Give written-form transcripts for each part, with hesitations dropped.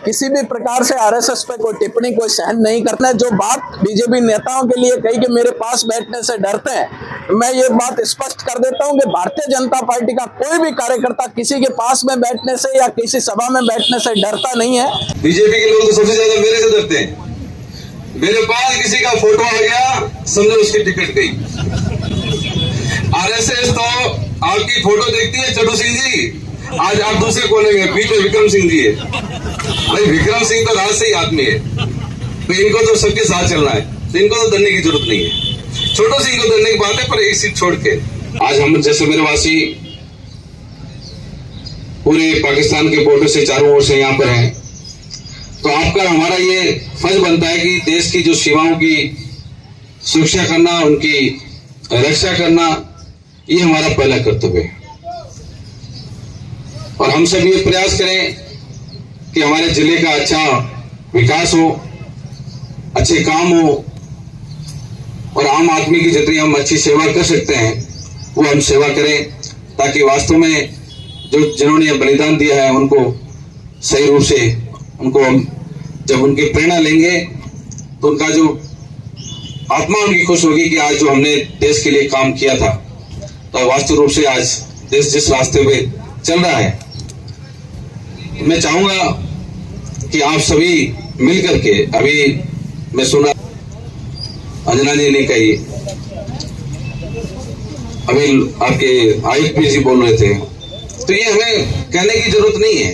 किसी भी प्रकार से आरएसएस पे कोई टिप्पणी कोई सहन नहीं करना है। जो बात बीजेपी नेताओं के लिए कही कि मेरे पास बैठने से डरते हैं, तो मैं ये बात स्पष्ट कर देता हूं कि भारतीय जनता पार्टी का कोई भी कार्यकर्ता किसी के पास में बैठने से या किसी सभा में बैठने से डरता नहीं है। बीजेपी के लोग तो सबसे ज्यादा मेरे से डरते हैं। मेरे पास किसी का फोटो आ गया, समझो उसकी टिकट गई। आरएसएस तो आपकी फोटो देखती है चटू सिंह जी, आज आप दूसरे कोने में बीच में विक्रम सिंह जी है। भाई विक्रम सिंह तो राज से ही आदमी है, तो इनको तो सबके साथ चलना है, तो इनको तो डरने की जरूरत नहीं है। छोटू सिंह को डरने की बात है, पर एक सीट छोड़ के आज हम जैसे मेरे वासी पूरे पाकिस्तान के बॉर्डर से चारों ओर से यहाँ पर हैं, तो आपका हमारा ये फर्ज बनता है कि देश की जो सीमाओं की सुरक्षा करना, उनकी रक्षा करना, ये हमारा पहला कर्तव्य है। और हम सब ये प्रयास करें कि हमारे जिले का अच्छा विकास हो, अच्छे काम हो, और आम आदमी की जितनी हम अच्छी सेवा कर सकते हैं वो हम सेवा करें, ताकि वास्तव में जो जिन्होंने बलिदान दिया है उनको सही रूप से उनको हम जब उनकी प्रेरणा लेंगे तो उनका जो आत्मा उनकी खुश होगी कि आज जो हमने देश के लिए काम किया था, तो वास्तविक रूप से आज देश जिस रास्ते पे चल रहा है, मैं चाहूंगा कि आप सभी मिल करके, अभी मैं सुना अंजना जी ने कही, अभी आपके आयुक्त जी बोल रहे थे, तो ये हमें कहने की जरूरत नहीं है,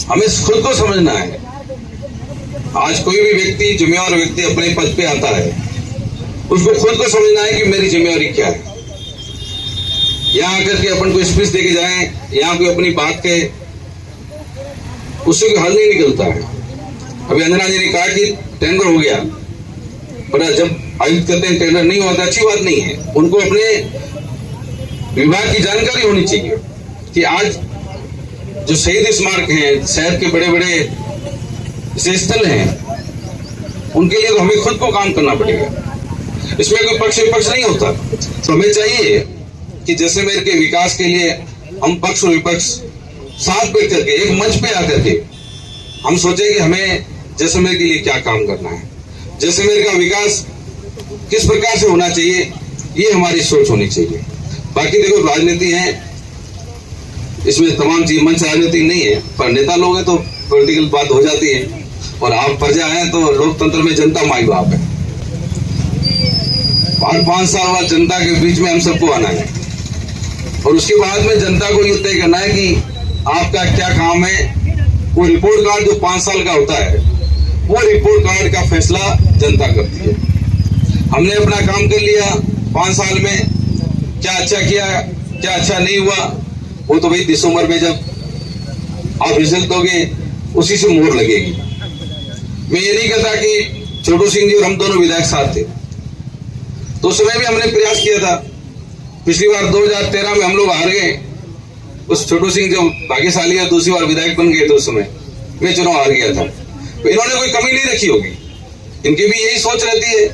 हमें खुद को समझना है। आज कोई भी व्यक्ति, जिम्मेवार व्यक्ति अपने पद पे आता है, उसको खुद को समझना है कि मेरी जिम्मेवारी क्या है। यहाँ आकर के अपन को स्पीच देके जाएं, यहाँ कोई अपनी बात कहे, उससे कोई हल नहीं निकलता है। अभी अंजना जी ने कहा कि टेंडर हो गया, पर जब आयुक्त कहते हैं टेंडर नहीं हुआ तो अच्छी बात नहीं है। उनको अपने विभाग की जानकारी होनी चाहिए कि आज जो शहीद स्मारक हैं, शहर के बड़े बड़े स्थल हैं, उनके लिए तो हमें खुद को काम करना पड़ेगा। इसमें कोई पक्ष विपक्ष नहीं होता। तो हमें चाहिए कि जैसलमेर के विकास के लिए हम पक्ष और विपक्ष साथ बैठ करके एक मंच पे आकर के हम सोचें कि हमें जैसलमेर के लिए क्या काम करना है, जैसलमेर का विकास किस प्रकार से होना चाहिए, ये हमारी सोच होनी चाहिए। बाकी देखो राजनीति है, इसमें तमाम चीज मंच राजनीति नहीं है, पर नेता लोग हैं तो पॉलिटिकल बात हो जाती है, और आप प्रजा हैं तो लोकतंत्र में जनता माई बाप है। 5 साल बाद जनता के बीच में हम सबको आना है, और उसके बाद में जनता को ये तय करना है कि आपका क्या काम है। वो रिपोर्ट कार्ड जो 5 साल का होता है, वो रिपोर्ट कार्ड का फैसला जनता करती है। हमने अपना काम कर लिया 5 साल में, क्या अच्छा किया क्या अच्छा नहीं हुआ, वो तो भाई दिसंबर में जब आप रिजल्ट दोगे उसी से मोहर लगेगी। मैं ये नहीं कहता कि छोटू सिंह जी और हम दोनों विधायक साथ थे, तो उस समय भी हमने प्रयास किया था। पिछली बार 2013 में हम लोग हार गए, उस छोटू सिंह जो भाग्यशाली है दूसरी बार विधायक बन गए थे, उस समय मैं चुनाव हार गया था। तो इन्होंने कोई कमी नहीं रखी होगी, इनकी भी यही सोच रहती है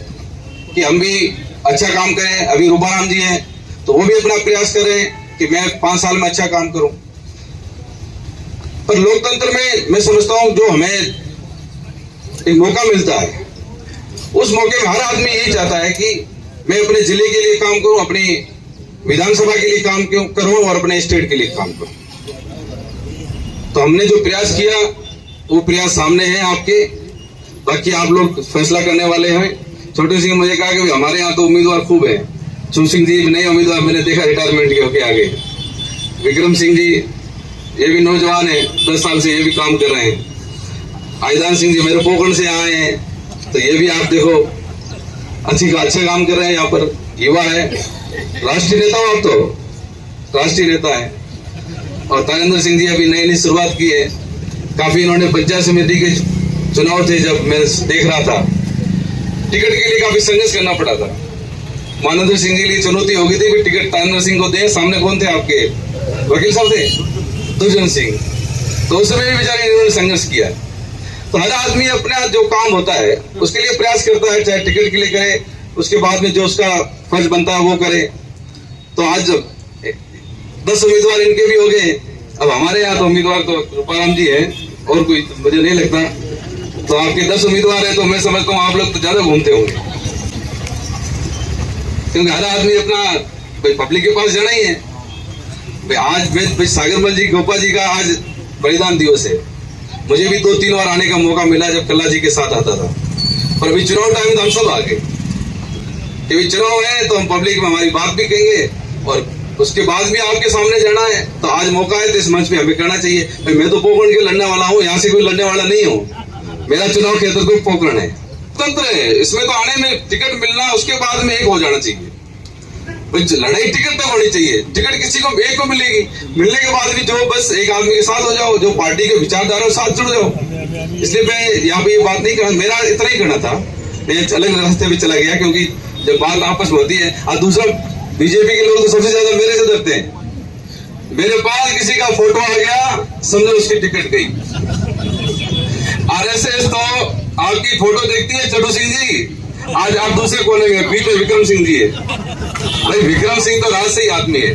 कि हम भी अच्छा काम करें। अभी रूपाराम जी हैं तो वो भी अपना प्रयास करें कि मैं 5 साल में अच्छा काम करूं। पर लोकतंत्र में मैं समझता हूं जो हमें एक मौका मिलता है, उस मौके में हर आदमी यही चाहता है कि मैं अपने जिले के लिए काम करूं, अपनी विधानसभा के लिए काम करूं और अपने स्टेट के लिए काम करूं। तो हमने जो प्रयास किया वो प्रयास सामने है आपके, बाकी आप लोग फैसला करने वाले हैं। छोटू सिंह मुझे कहा कि हमारे यहाँ तो उम्मीदवार खूब है, चुन सिंह जी नए उम्मीदवार मैंने देखा रिटायरमेंट के होके आगे, विक्रम सिंह जी ये भी नौजवान है, 10 साल से ये भी काम कर रहे हैं, आईदान सिंह जी मेरे पोखरण से आए हैं, तो ये भी आप देखो अच्छा काम कर रहे हैं। यहाँ पर युवा है, राष्ट्रीय नेता हो आप, तो राष्ट्रीय नेता है। और तारेंद्र सिंह जी अभी नई शुरुआत की है, काफी इन्होंने पंचायत समिति के चुनाव थे, जब मैं देख रहा था टिकट के लिए काफी संघर्ष करना पड़ा था। मानवेंद्र सिंह जी के लिए चुनौती हो गई थी कि टिकट तारेंद्र सिंह को दें। सामने कौन थे आपके वकील साहब थे, दुर्जन सिंह, तो उस समय भी बेचारे इन्होंने संघर्ष किया। तो हर आदमी अपना जो काम होता है उसके लिए प्रयास करता है, चाहे टिकट के लिए करे, उसके बाद में जो उसका फर्ज बनता है वो करे। तो आज 10 उम्मीदवार इनके भी हो गए, अब हमारे यहाँ तो उम्मीदवार तो रूपाराम जी है, और कोई तो मुझे नहीं लगता। तो आपके 10 उम्मीदवार हैं, तो मैं समझता हूँ आप लोग तो ज्यादा घूमते होंगे, क्योंकि हर आदमी अपना भाई पब्लिक के पास जाना ही है। भाई आज मैं सागरमल जी गोपा जी का आज बलिदान दिवस है, मुझे भी 2-3 बार आने का मौका मिला जब कल्ला जी के साथ आता था, पर अभी चुनाव टाइम तो हम सब आ गए। अभी चुनाव है तो हम पब्लिक में हमारी बात भी कहेंगे, और उसके बाद भी आपके सामने जाना है। तो आज मौका है तो इस मंच पे हमें करना चाहिए। भाई मैं तो पोखरण के लड़ने वाला हूँ, यहाँ से कोई लड़ने वाला नहीं हूँ। मेरा चुनाव क्षेत्र तो पोखरण है, तंत्र है, इसमें तो आने में टिकट मिलना उसके बाद में एक हो जाना चाहिए। लड़ाई टिकट तक होनी चाहिए, टिकट किसी को एक को मिलेगी, मिलने के बाद भी जो बस एक आदमी के साथ हो जाओ, जो पार्टी के विचारधारा के साथ जुड़ जाओ। इसलिए मैं यहाँ पे ये बात नहीं करना, मेरा इतना ही करना था। मैं अलग रास्ते पे चला गया, क्योंकि जब बात आपस में होती है। और दूसरा, बीजेपी के लोग तो सबसे ज्यादा मेरे से डरते हैं। मेरे पास किसी का फोटो आ गया, समझो उसकी टिकट गई। आरएसएस तो आपकी फोटो देखती है, चटू सिंह जी आज आप दूसरे कोने में, बीच में विक्रम सिंह जी है। भाई विक्रम सिंह तो राज से ही आदमी है,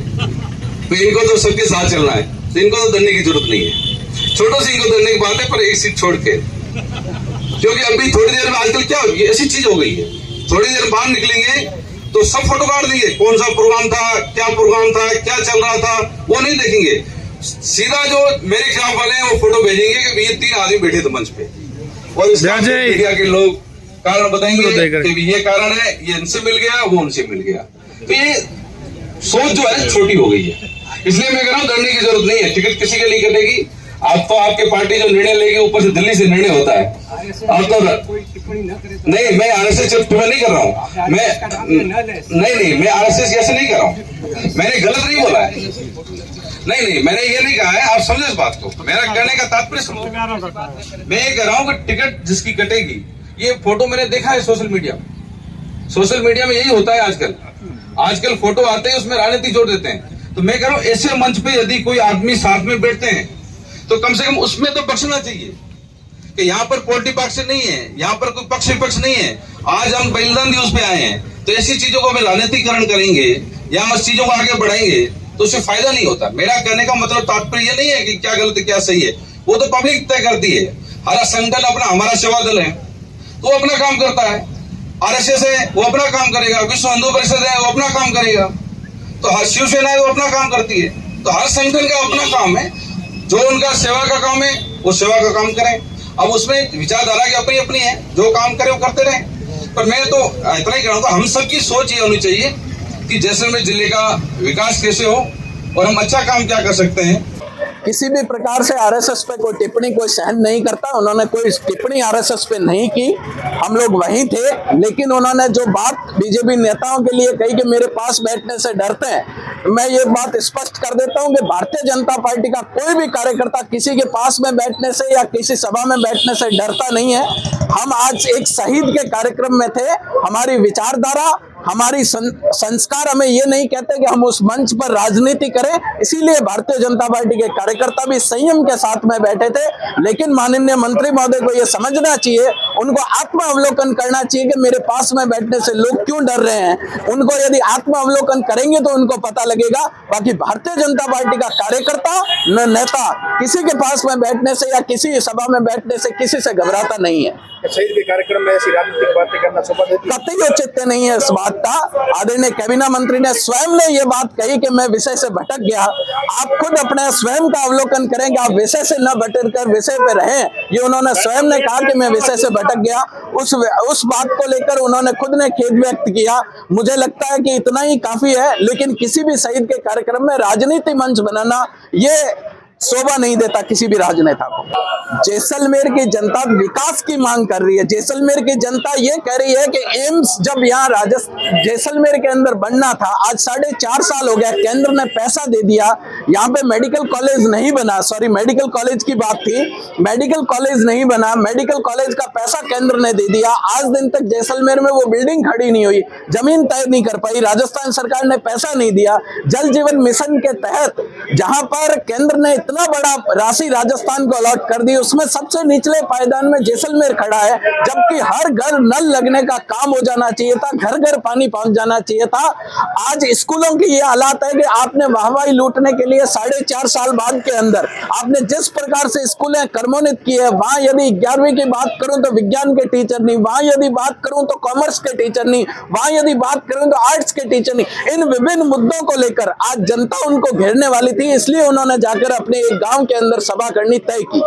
तो इनको तो सबके साथ चलना है, तो इनको तो डरने की जरूरत नहीं है। छोटू सिंह को डरने की बात है, पर एक सीट छोड़ के, क्योंकि अभी थोड़ी देर में आजकल क्या होगी, ऐसी चीज हो गई है, थोड़ी देर बाहर निकलेंगे तो सब फोटो काट देंगे, कौन सा प्रोग्राम था, क्या चल रहा था, वो नहीं देखेंगे। सीधा जो मेरे खिलाफ वाले हैं वो फोटो भेजेंगे कि ये 3 आदमी बैठे थे मंच पे, और इसका मीडिया के लोग कारण बताएंगे कि ये कारण है, ये इनसे मिल गया, वो उनसे मिल गया। तो ये सोच जो है छोटी हो गई है। इसलिए मैं कह रहा हूँ डरने की जरूरत नहीं है, टिकट किसी के लिए कटेगी। आप तो आपके पार्टी जो निर्णय लेगी ऊपर से दिल्ली से निर्णय होता है। अब तो नहीं, मैं आरएसएस टिप्पणी नहीं कर रहा हूँ, मैं मैं आरएसएस ऐसे नहीं कर रहा हूँ, मैंने गलत नहीं बोला है। नहीं, मैंने ये नहीं कहा है, आप समझे इस बात को। मेरा कहने का तात्पर्य समझो, मैं ये कह रहा हूँ कि टिकट जिसकी कटेगी, ये फोटो मैंने देखा है सोशल मीडिया में यही होता है आजकल फोटो आते हैं, उसमें राजनीति जोड़ देते हैं। तो मैं कह रहा हूँ ऐसे मंच पे यदि कोई आदमी साथ में बैठते हैं तो कम से कम उसमें तो बख्शना चाहिए कि यहाँ पर पॉलिटिक पक्ष नहीं है, यहाँ पर कोई पक्ष विपक्ष नहीं है। आज हम बलिदान दिवस पे आए हैं, तो ऐसी चीजों को हम राजनीतिकरण करेंगे या उस चीजों को आगे बढ़ाएंगे तो उससे फायदा नहीं होता। मेरा कहने का मतलब तात्पर्य ये नहीं है कि क्या गलत है क्या सही है, वो तो पब्लिक तय करती है। हमारा संगठन अपना, हमारा सेवा दल है तो वो अपना काम करता है, आरएसएस है वो अपना काम करेगा, विश्व हिंदू परिषद है वो अपना काम करेगा, तो हर शिवसेना है वो अपना काम करती है। तो हर संगठन का अपना काम है, जो उनका सेवा का काम है वो सेवा का काम करें। अब उसमें विचारधारा की अपनी अपनी है, जो काम करे वो करते रहे। पर मैं तो इतना ही कहूँगा, हम सबकी सोच ये होनी चाहिए कि जैसलमेर जिले का विकास कैसे हो और हम अच्छा काम क्या कर सकते हैं। किसी भी प्रकार से आरएसएस पे कोई टिप्पणी कोई सहन नहीं करता। उन्होंने कोई टिप्पणी आरएसएस पे नहीं की, हम लोग वहीं थे। लेकिन उन्होंने जो बात बीजेपी नेताओं के लिए कही कि मेरे पास बैठने से डरते हैं, मैं ये बात स्पष्ट कर देता हूं कि भारतीय जनता पार्टी का कोई भी कार्यकर्ता किसी के पास में बैठने से या किसी सभा में बैठने से डरता नहीं है। हम आज एक शहीद के कार्यक्रम में थे, हमारी विचारधारा, हमारी संस्कार हमें ये नहीं कहते कि हम उस मंच पर राजनीति करें। इसीलिए भारतीय जनता पार्टी के कार्यकर्ता भी संयम के साथ में बैठे थे। लेकिन माननीय मंत्री महोदय को ये समझना चाहिए, उनको आत्मावलोकन करना चाहिए कि मेरे पास में बैठने से लोग क्यों डर रहे हैं। उनको यदि आत्मावलोकन करेंगे तो उनको पता लगेगा। बाकी भारतीय जनता पार्टी का कार्यकर्ता न नेता किसी के पास में बैठने से या किसी सभा में बैठने से किसी से घबराता नहीं है। शहीद के कार्यक्रम में ऐसी राजनीतिक बातें करना कतई औचित्य नहीं है इस बात का। आदरणीय कैबिनेट मंत्री ने स्वयं ने ये बात कही कि मैं विषय से भटक गया। आप खुद अपने स्वयं का अवलोकन करें कि आप विषय से न भटक कर विषय पे रहें। ये उन्होंने स्वयं ने कहा कि मैं विषय से भटक गया। उस बात को लेकर उन्होंने खुद ने खेद व्यक्त किया। मुझे लगता है कि इतना ही काफी है। लेकिन किसी भी शहीद के कार्यक्रम में राजनीति मंच बनाना ये शोभा नहीं देता किसी भी राजनेता को। जैसलमेर की जनता विकास की मांग कर रही है। जैसलमेर की जनता ये कह रही है कि एम्स जब यहाँ जैसलमेर के अंदर बनना था, आज 4.5 साल हो गया, केंद्र ने पैसा दे दिया, यहाँ पे मेडिकल कॉलेज नहीं बना। सॉरी, मेडिकल कॉलेज की बात थी, मेडिकल कॉलेज नहीं बना, मेडिकल कॉलेज का पैसा केंद्र ने दे दिया। आज दिन तक जैसलमेर में वो बिल्डिंग खड़ी नहीं हुई, जमीन तय नहीं कर पाई, राजस्थान सरकार ने पैसा नहीं दिया। जल जीवन मिशन के तहत जहां पर केंद्र ने इतना बड़ा राशि राजस्थान को अलॉट कर दी, उसमें सबसे निचले पायदान में जैसलमेर खड़ा है, जबकि हर घर नल लगने का काम हो जाना चाहिए था, घर घर पानी पहुंच जाना चाहिए था। आज स्कूलों की ये हालात है कि आपने वाहवाही लूटने के लिए 4.5 साल बाद के अंदर आपने जिस प्रकार से स्कूलें क्रमोन्नत की है, वहां यदि 11वीं की बात करूं तो विज्ञान के टीचर नहीं, वहां यदि बात करूं तो कॉमर्स के टीचर नहीं, वहां यदि बात करूं तो आर्ट्स के टीचर नहीं। इन विभिन्न मुद्दों को लेकर आज जनता उनको घेरने वाली थी, इसलिए उन्होंने जाकर अपने एक गांव के अंदर सभा करनी तय की।